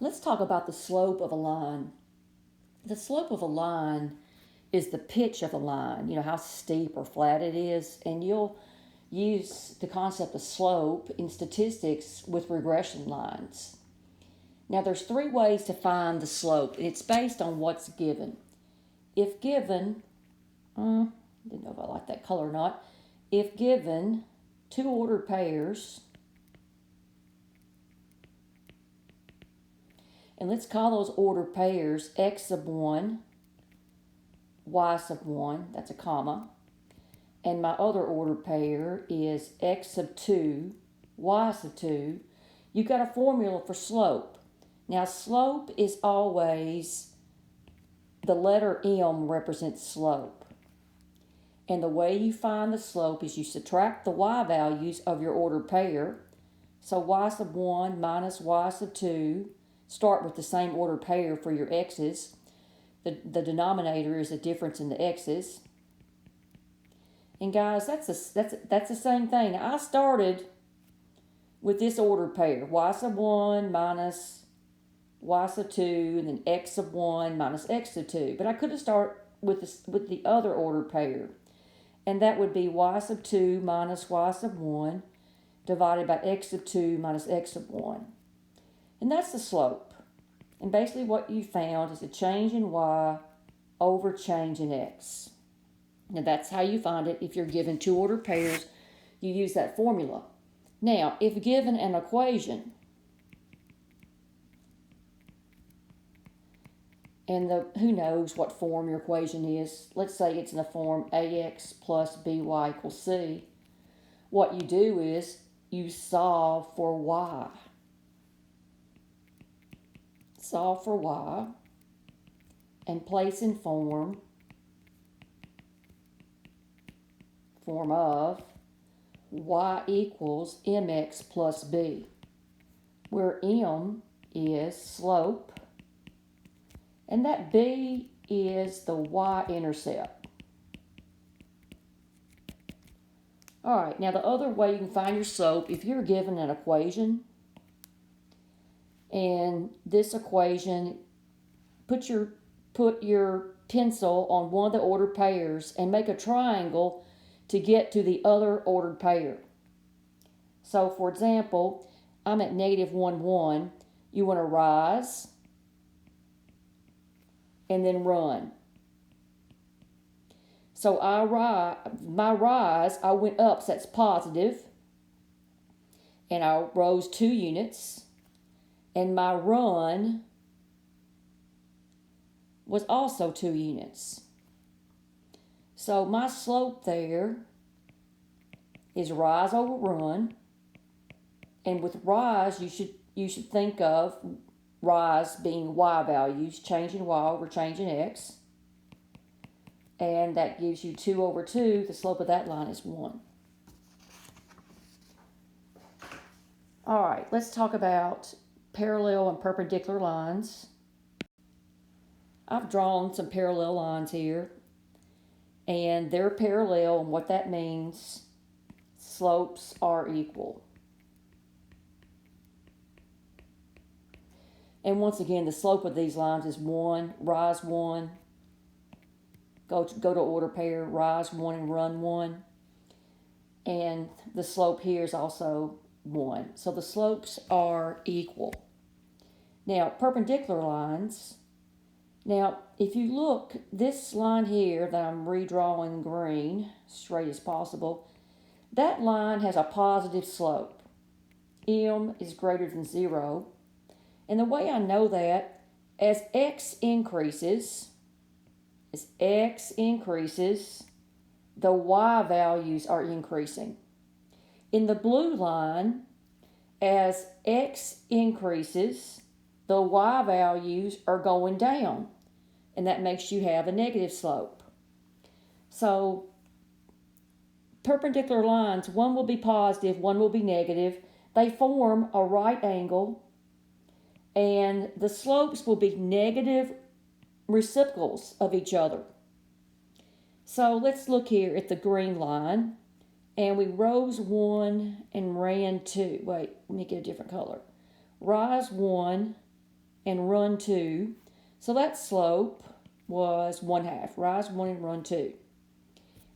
Let's talk about the slope of a line. The slope of a line is the pitch of a line, how steep or flat it is, and you'll use the concept of slope in statistics with regression lines. Now there's three ways to find the slope, and it's based on what's given. If given, didn't know if I like that color or not. If given two ordered pairs, and let's call those ordered pairs x sub 1, y sub 1, that's a comma, and my other ordered pair is x sub 2, y sub 2, you've got a formula for slope. Now slope is always, the letter M represents slope. And the way you find the slope is you subtract the y values of your ordered pair. So y sub 1 minus y sub 2, start with the same ordered pair for your x's. The denominator is the difference in the x's. And guys, that's the same thing. I started with this ordered pair, y sub 1 minus y sub 2, and then x sub 1 minus x sub 2. But I could have started with the other ordered pair, and that would be y sub 2 minus y sub 1 divided by x sub 2 minus x sub 1. And that's the slope. And basically what you found is a change in y over change in x. Now that's how you find it. If you're given two ordered pairs, you use that formula. Now, if given an equation, and who knows what form your equation is, let's say it's in the form ax plus by equals c, what you do is you solve for y. Solve for y and place in form of y equals mx plus b, where m is slope and that b is the y-intercept. All right, now the other way you can find your slope, if you're given an equation, and this equation, put your pencil on one of the ordered pairs and make a triangle to get to the other ordered pair. So for example, I'm at negative 1, 1. You want to rise and then run. So my rise, I went up, so that's positive, and I rose 2 units. And my run was also 2 units. So my slope there is rise over run. And with rise, you should think of rise being y values, changing y over changing x. And that gives you 2 over 2. The slope of that line is 1. All right, let's talk about parallel and perpendicular lines. I've drawn some parallel lines here, and they're parallel, and what that means, slopes are equal. And once again, the slope of these lines is 1, rise 1, go to order pair, rise 1 and run 1, and the slope here is also 1. So the slopes are equal. Now, perpendicular lines. Now, if you look, this line here that I'm redrawing green, straight as possible, that line has a positive slope. M is greater than 0. And the way I know that, as x increases, the y values are increasing. In the blue line, as x increases, the y values are going down, and that makes you have a negative slope. So perpendicular lines, one will be positive, one will be negative. They form a right angle, and the slopes will be negative reciprocals of each other. So let's look here at the green line. And we rose 1 and ran 2. Wait, let me get a different color. Rise 1 and run 2. So that slope was 1/2, rise 1 and run 2.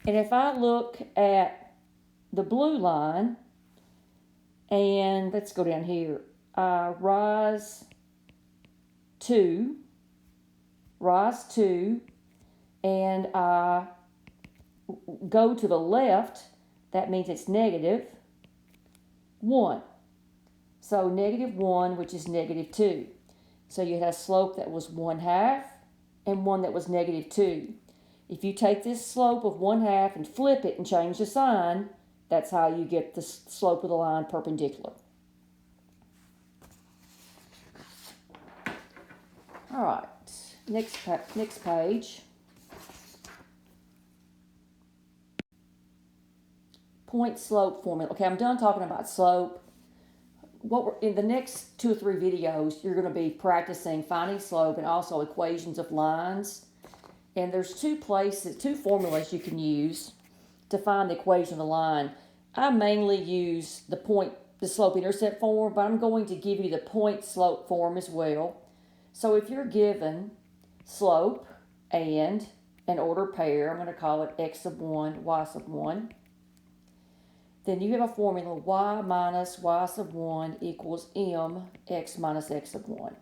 And if I look at the blue line, and let's go down here, rise 2, and I go to the left, that means it's negative 1. So negative 1, which is negative 2. So you had a slope that was 1/2 and one that was negative 2. If you take this slope of 1/2 and flip it and change the sign, that's how you get the slope of the line perpendicular. All right, next page. Point slope formula. Okay, I'm done talking about slope. In the next 2 or 3 videos, you're going to be practicing finding slope and also equations of lines. And there's two formulas you can use to find the equation of the line. I mainly use the slope-intercept form, but I'm going to give you the point-slope form as well. So if you're given slope and an ordered pair, I'm going to call it x sub 1, y sub 1, then you have a formula y minus y sub 1 equals mx minus x sub 1.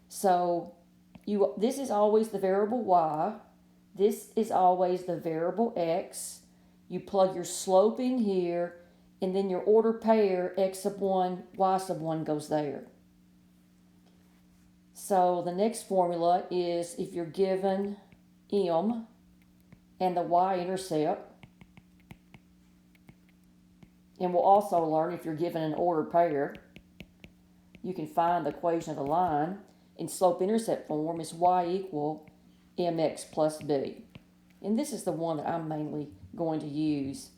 So this is always the variable y. This is always the variable x. You plug your slope in here, and then your ordered pair, x sub 1, y sub 1 goes there. So the next formula is if you're given m and the y-intercept, and we'll also learn if you're given an ordered pair, you can find the equation of the line. In slope-intercept form is y equal mx plus b. And this is the one that I'm mainly going to use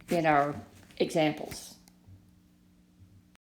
in our examples.